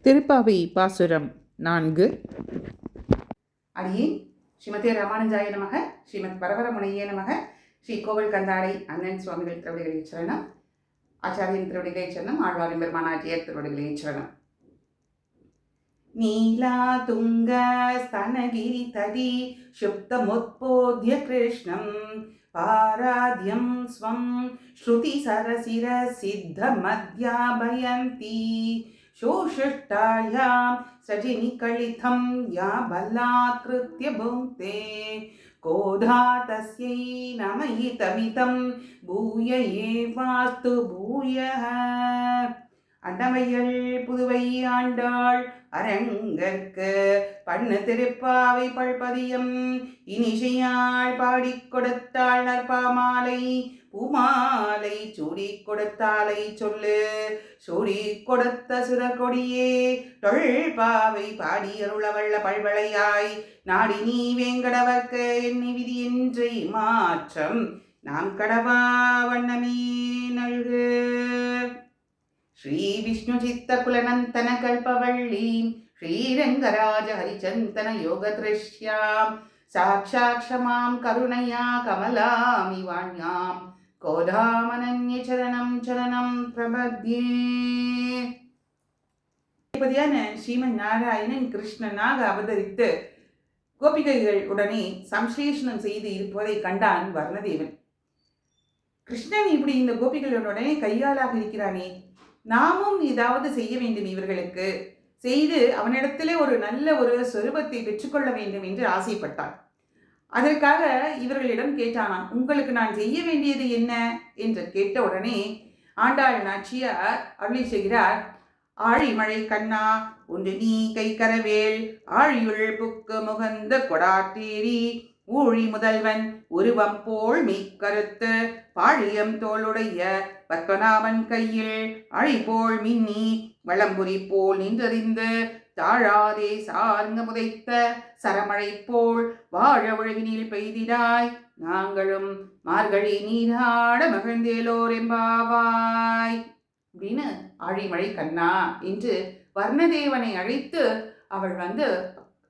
திருப்பாவை பாசுரம் 4. அடியேன் ஸ்ரீமதே ராமானுஜாய நமக, ஸ்ரீமத் வரவரமுனையே நமக, ஸ்ரீ கோவில் கந்தாடை அண்ணன் சுவாமிகள் திருவடிகளை சரணம், ஆச்சாரியன் திருவடிகளை சரணம், ஆழ்வாரின் பெருமானாட்டியர் திருவடிகளை சரணம். நீலா துங்க ஸ்தனகிரி தடி சுப்தமுத்போத்ய கிருஷ்ணம் பாராத்யம் ஸ்வம் ஸ்ருதி சரசிர சித்த மத்யாபயந்தி शोषिष्टायां सजिनिकलितं या बलात्कृत्य भुङ्क्ते कोधा तस्यै नमयितमितं भूय एवास्तु भूयः. அண்டமையல் புதுவை ஆண்டாள் அரங்கற்கு பண்ணு திருப்பாவை பல்பதியம் இனிசையாள் பாடிக் கொடுத்தாள் நற்பாமாலை பூமாலை சூடி கொடுத்தாலை சொல்லு சூடி கொடுத்த சுரக்கொடியே தொல்பாவை பாடியருளவள்ள பல்வளையாய் நாடி நீ வேங்கடவர்க்கு எண்ணி விதி என்றை மாற்றம் நாம் கடவா வண்ணமே நல்கு. श्री विष्णु चित्त कुलनंतन कल्पवल्ली श्रीरंगराज हरिचंतन योग दृश्यां साक्षात् क्षमां करुणया कमलामिवाण्यां कोधामनन्य चरणं चरणं प्रपद्ये. ஸ்ரீமன் நாராயணன் கிருஷ்ணனாக அவதரித்து கோபிகைகள் உடனே சம்சேஷனம் செய்து இருப்பதை கண்டான் வர்ணதேவன். கிருஷ்ணன் இப்படி இந்த கோபிகளுடனே கையாளாக இருக்கிறானே, நாமும் ஏதாவது செய்ய வேண்டும், இவர்களுக்கு செய்து அவனிடத்திலே ஒரு நல்ல ஒரு சொரூபத்தை பெற்றுக்கொள்ள வேண்டும் என்று ஆசைப்பட்டான். அதற்காக இவர்களிடம் கேட்டானான், உங்களுக்கு நான் செய்ய வேண்டியது என்ன என்று கேட்ட உடனே ஆண்டாள் நாச்சியார் அருளி செய்கிறார், ஆழிமழை கண்ணா ஒன்று நீ கை கரவேல் ஆழியுள் புக்கு முகந்த கொடாட்டேரி ஊழி முதல்வன் உருவம் போல் மெய்கருத்து பாழியம் தோளுடைய பத்மநாபன் கையில் அழி போல் மின்னி வளம்புரி போல் நின்றறிந்து தாழாதே சார்ந்த முதைத்த சரமழை போல் வாழ ஒழுகினில் பெய்திடாய் நாங்களும் மார்கழி நீராட மகிழ்ந்தேலோர் எம்பாவாய் அப்படின்னு ஆழிமழை கண்ணா என்று வர்ணதேவனை அழைத்து அவள்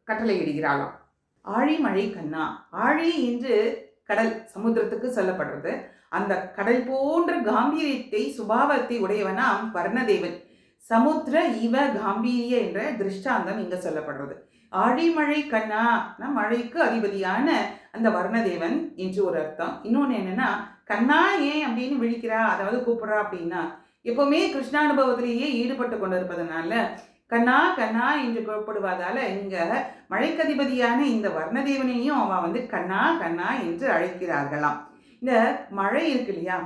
கட்டளையிடுகிறாளாம். ஆழிமழை கண்ணா, ஆழி என்று கடல் சமுத்திரத்துக்கு சொல்லப்படுறது. அந்த கடல் போன்ற காம்பீரியத்தை சுபாவத்தை உடையவனாம் வர்ணதேவன். சமுத்திர இவ காம்பீரிய என்ற திருஷ்டாந்தம் இங்க சொல்லப்படுறது. ஆழிமழை கண்ணா மழைக்கு அதிபதியான அந்த வர்ணதேவன் என்று ஒரு அர்த்தம். இன்னொன்று என்னன்னா, கண்ணா ஏன் அப்படின்னு விழிக்கிறா, அதாவது கூப்பிடுறா அப்படின்னா, எப்பவுமே கிருஷ்ணானுபவத்திலேயே ஈடுபட்டு கொண்டிருப்பதனால கண்ணா கண்ணா என்று கூப்பிடுவதால இங்க மழைக்கதிபதியான இந்த வர்ணதேவனையும் அவன் கண்ணா கண்ணா என்று அழைக்கிறார்களாம். இந்த மழை இருக்கு இல்லையா,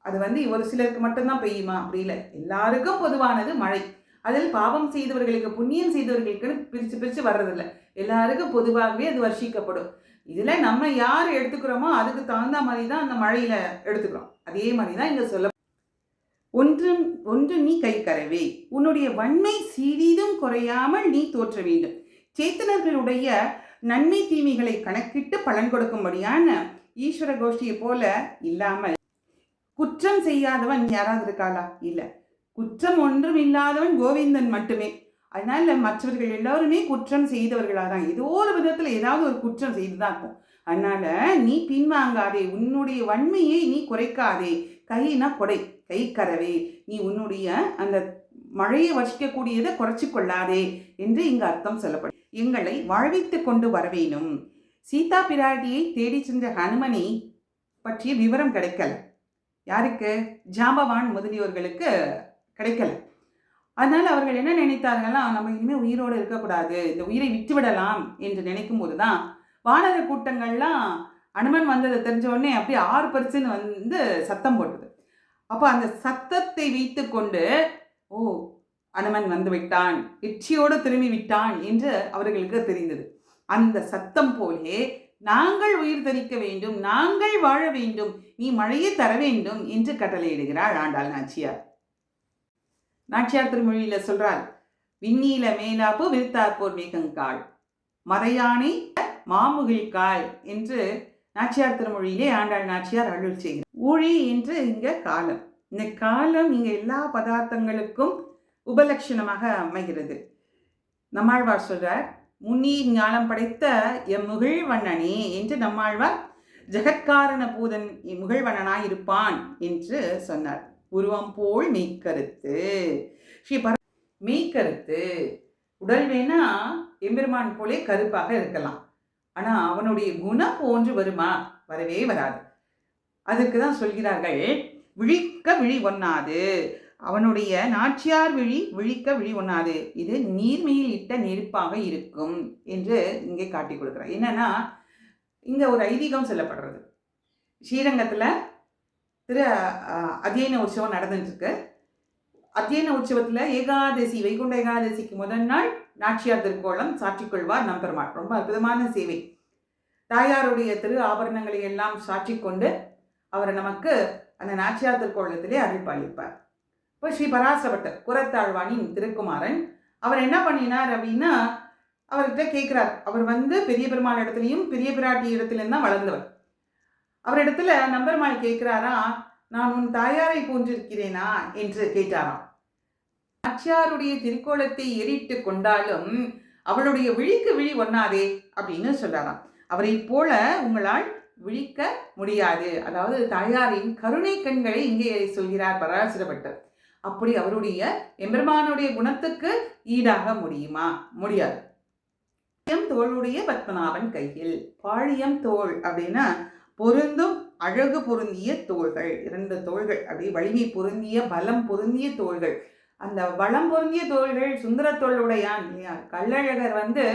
அது ஒரு சிலருக்கு மட்டும்தான் பெய்யுமா? அப்படி இல்லை, எல்லாருக்கும் பொதுவானது மழை. அதில் பாவம் செய்தவர்களுக்கு புண்ணியம் செய்தவர்களுக்குன்னு பிரிச்சு பிரிச்சு வர்றதில்லை, எல்லாருக்கும் பொதுவாகவே அது வர்ஷிக்கப்படும். இதுல நம்ம யார் எடுத்துக்கிறோமோ அதுக்கு தகுந்த மாதிரி தான் அந்த மழையில எடுத்துக்கிறோம். அதே மாதிரி தான் இங்க சொல்ல, ஒன்று நீ கை கரவே, உன்னுடைய வன்மை சிறிதும் குறையாமல் நீ தோற்ற வேண்டும். சேத்தனர்களுடைய நன்மை தீமைகளை கணக்கிட்டு பலன் கொடுக்கும்படியான ஈஸ்வர கோஷ்டியை போல இல்லாமல் குற்றம் செய்யாதவன் யாராவது இருக்காளா? இல்லை, குற்றம் ஒன்றும் இல்லாதவன் கோவிந்தன் மட்டுமே. அதனால மற்றவர்கள் எல்லாருமே குற்றம் செய்தவர்களாக தான், ஏதோ ஒரு விதத்தில் ஏதாவது ஒரு குற்றம் செய்துதான் இருக்கும். அதனால நீ பின்வாங்காதே, உன்னுடைய வன்மையை நீ குறைக்காதே. கைனா கொடை, கை கரவே, நீ உன்னுடைய அந்த மழையை வசிக்கக்கூடியதை குறைச்சி கொள்ளாதே என்று இங்கு அர்த்தம் சொல்லப்படும். எங்களை வாழ்வித்து கொண்டு வரவேணும். சீதா பிராட்டியை தேடி சென்ற ஹனுமனை பற்றிய விவரம் கிடைக்கல. யாருக்கு? ஜாம்பவான் முதலியோர்களுக்கு கிடைக்கல. அதனால அவர்கள் என்ன நினைத்தார்கள்லாம், நம்ம இனிமேல் உயிரோடு இருக்கக்கூடாது, இந்த உயிரை விட்டுவிடலாம் என்று நினைக்கும் போதுதான் வானர கூட்டங்கள்லாம் அனுமன் வந்ததை தெரிஞ்ச உடனே அப்படியே 6% சத்தம் போட்டது. அப்போ அந்த சத்தத்தை வைத்து கொண்டு, ஓ அனுமன் வந்து விட்டான், வெற்றியோடு திரும்பி விட்டான் என்று அவர்களுக்கு தெரிந்தது. அந்த சத்தம் போலே நாங்கள் உயிர் தரிக்க வேண்டும், நாங்கள் வாழ வேண்டும், நீ மழையை தர வேண்டும் என்று கட்டளையிடுகிறாள் ஆண்டாள் நாச்சியார். நாச்சியார் திருமொழியில சொல்றாள், விண்ணீல மேலாப்பு விருத்தாற்போர் மேகங்காள் மறையானை மாமுகிழ்கால் என்று நாச்சியார் திருமொழியிலே ஆண்டாள் நாச்சியார் அருள் செய்கிறார். ஊழி என்று இங்க காலம், இந்த காலம் இங்க எல்லா பதார்த்தங்களுக்கும் உபலட்சணமாக அமைகிறது. நம்மாழ்வார் சொல்றார், முன்னீர் ஞானம் படைத்த எம்முகிழ் வண்ணனே என்று நம்மாழ்வார் ஜெகத்காரண பூதன் முகிழ்வண்ணனாய் இருப்பான் என்று சொன்னார். உருவம் போல் மெய்க்கருத்து. மெய்க்கருத்து உடல் வேணா எம்பெருமான் போலே கருப்பாக இருக்கலாம், ஆனா அவனுடைய குணம் போன்று வருமா? வரவே வராது. அதுக்கு தான் சொல்கிறார்கள், விழிக்க விழி ஒண்ணாது, அவனுடைய நாச்சியார் விழி விழிக்க விழி ஒண்ணாது, இது நீர்மையில் இட்ட நெருப்பாக இருக்கும் என்று இங்கே காட்டி கொடுக்குறார். என்னன்னா, இங்க ஒரு ஐதீகம் சொல்லப்படுறது. ஸ்ரீரங்கத்துல அத்தியன உற்சவம் நடந்துட்டு இருக்கு. அத்தியன உற்சவத்துல ஏகாதசி, வைகுண்ட ஏகாதசிக்கு முதல் நாள் நாச்சியார் திருக்கோலம் சாற்றிக்கொள்வார் நம்பெருமாள். ரொம்ப அற்புதமான சேவை. தாயாருடைய திரு ஆபரணங்களை எல்லாம் சாற்றி கொண்டு அவர் நமக்கு அந்த நாச்சியார் திருக்கோலத்திலே அருள் பாலிப்பார். இப்போ ஸ்ரீ பராசரப்பட்டர் குரத்தாழ்வானின் திருக்குமாரன் அவர் என்ன பண்ணினார் அப்படின்னா, அவர்கிட்ட கேட்கிறார். அவர் பெரிய பெருமாள் இடத்துலையும் பெரிய பிராட்டி இடத்துலையும் தான் வளர்ந்தவர். அவரிடத்துல நம்பெருமாள் கேட்கிறாரா, நான் உன் தாயாரை போன்றிருக்கிறேனா என்று கேட்டாராம். நாச்சியாருடைய திருக்கோலத்தை ஏறிட்டு கொண்டாலும் அவளுடைய விழிக்கு விழி ஒண்ணாதே அப்படின்னு சொல்றாராம். அவரை போல உங்களால் விழிக்க முடியாது. அதாவது தாயாரின் கருணை கண்களை இங்கே சொல்கிறார் பராசரப்பட்டர். அப்படி அவருடைய எம்பெருமானுடைய குணத்துக்கு ஈடாக முடியுமா? முடியாது. தோளுடைய பத்மநாபன் கையில். பாழியம் தோள் அப்படின்னா பொருந்தும் அழகு பொருந்திய தோள்கள். 2 தோள்கள், அப்படி வலிமை பொருந்திய பலம் பொருந்திய தோள்கள். அந்த வளம் பொருந்திய தோள்கள் சுந்தர தோளுடையான் இல்லையா? கள்ளழகர்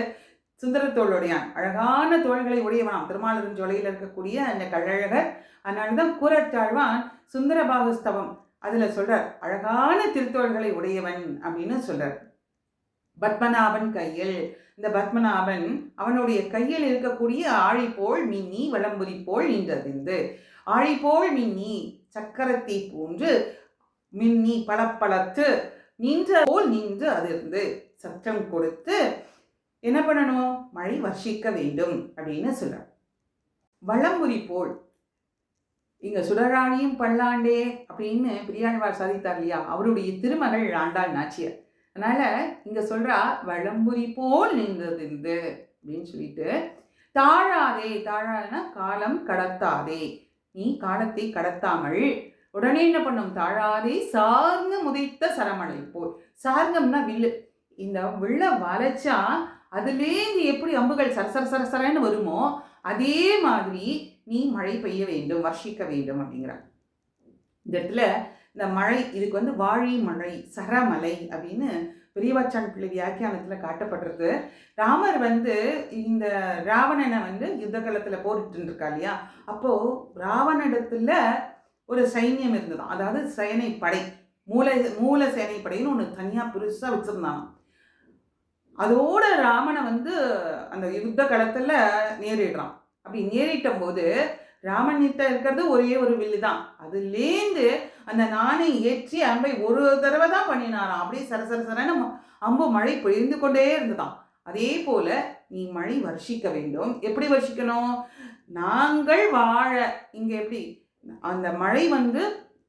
சுந்தர தோளுடையான், அழகான தோள்களை உடையவனாம் திருமாலிருஞ்சோலையில் இருக்கக்கூடிய அந்த கள்ளழகர். அதனால்தான் கூரத்தாழ்வான் சுந்தர பாகஸ்தவம் அதுல சொல்றார், அழகான திருத்தோள்களை உடையவன் அப்படின்னு சொல்றார். பத்மநாபன் கையில். இந்த பத்மநாபன் அவனுடைய கையில் இருக்கக்கூடிய ஆழி போல் மின்னி வளம்புரி போல் நின்றதிருந்து. ஆழி போல் மின்னி சக்கரத்தை போன்று மின்னி பளப்பளத்து நின்ற போல் நின்று அதிர்ந்து சத்தம் கொடுத்து என்ன பண்ணணும்? மழை வர்ஷிக்க வேண்டும் அப்படின்னு சொல்றார். வளம்புரி போல். இங்க சுடராணியும் பல்லாண்டே அப்படின்னு பெரியாழ்வார் சாதித்தார் இல்லையா? அவருடைய திருமகள் ஆண்டாள் நாச்சியார். அதனால இங்க சொல்றா வளம்புரி போல் நின்றது அப்படின்னு சொல்லிட்டு, தாழாதே. தாழாதுன்னா காலம் கடத்தாதே, நீ காலத்தை கடத்தாமல் உடனே என்ன பண்ணும்? தாழாதே சார்ந்து முதைத்த சரமழை போல். சார்கம்னா வில்லு. இந்த வில்ல வளைச்சா அதுலேருந்து எப்படி அம்புகள் சரசர சரசரன்னு வருமோ அதே மாதிரி நீ மழை பெய்ய வேண்டும், வர்ஷிக்க வேண்டும் அப்படிங்கிறார். இந்த இடத்துல இந்த மழை இதுக்கு வாழி மழை, சரமலை அப்படின்னு பெரியவாச்சான் பிள்ளை வியாக்கியானத்தில் காட்டப்படுறது. ராமர் இந்த ராவணனை யுத்த காலத்தில் போரிட்டு இருக்கா இல்லையா? அப்போ ராவணிடத்துல ஒரு சைன்யம் இருந்ததாம். அதாவது சேனைப்படை, மூல சேனைப்படைன்னு ஒன்று தனியாக பெருசாக வச்சிருந்தாங்க. அதோட ராமனை அந்த யுத்த களத்துல நேரிடுறான். அப்படி நேரிட்ட போது ராமன்கிட்ட இருக்கிறது ஒரே ஒரு வில்லு தான். அதுலேருந்து அந்த நாணை ஏற்றி அம்பை ஒரு தடவை தான் பண்ணினாராம். அப்படியே சரசரசரன்னு அம்பு மழை பொழிந்து கொண்டே இருந்ததாம். அதே போல நீ மழை வர்ஷிக்க வேண்டும். எப்படி வர்ஷிக்கணும்? நாங்கள் வாழ. இங்க எப்படி அந்த மழை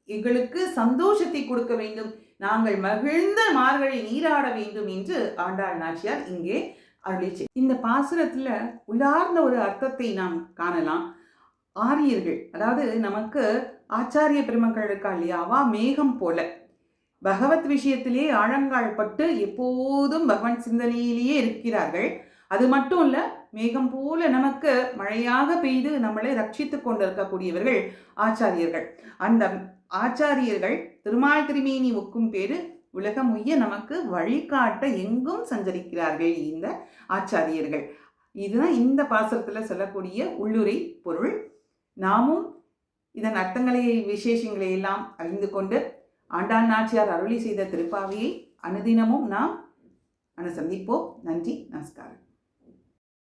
எங்களுக்கு சந்தோஷத்தை கொடுக்க வேண்டும், நாங்கள் மகிழ்ந்த மார்கழி நீராட வேண்டும் என்று ஆண்டாள் நாச்சியார் இங்கே அருளிச்சு. இந்த பாசுரத்துல உள்ளார்ந்த ஒரு அர்த்தத்தை நாம் காணலாம். ஆரியர்கள், அதாவது நமக்கு ஆச்சாரிய பெருமக்கள் இருக்கா இல்லையா? அவா மேகம் போல பகவத் விஷயத்திலே ஆழங்கால் பட்டு எப்போதும் பகவான் சிந்தனையிலேயே இருக்கிறார்கள். அது மட்டும் இல்ல, மேகம் போல நமக்கு மழையாக பெய்து நம்மளை ரட்சித்து கொண்டிருக்கக்கூடியவர்கள் ஆச்சாரியர்கள். அந்த ஆச்சாரியர்கள் திருமால் திருமேனி ஒக்கும் பேரு உலகம் உய்ய நமக்கு வழிகாட்ட எங்கும் சஞ்சரிக்கிறார்கள் இந்த ஆச்சாரியர்கள். இதுதான் இந்த பாசுரத்துல சொல்லக்கூடிய உள்ளுரை பொருள். நாமும் இதன் அர்த்தங்களை விசேஷங்களை எல்லாம் அறிந்து கொண்டு ஆண்டாள் நாச்சியார் அருளி செய்த திருப்பாவியை அனுதினமும் நாம் அனுசந்திப்போம். நன்றி, நமஸ்காரம்.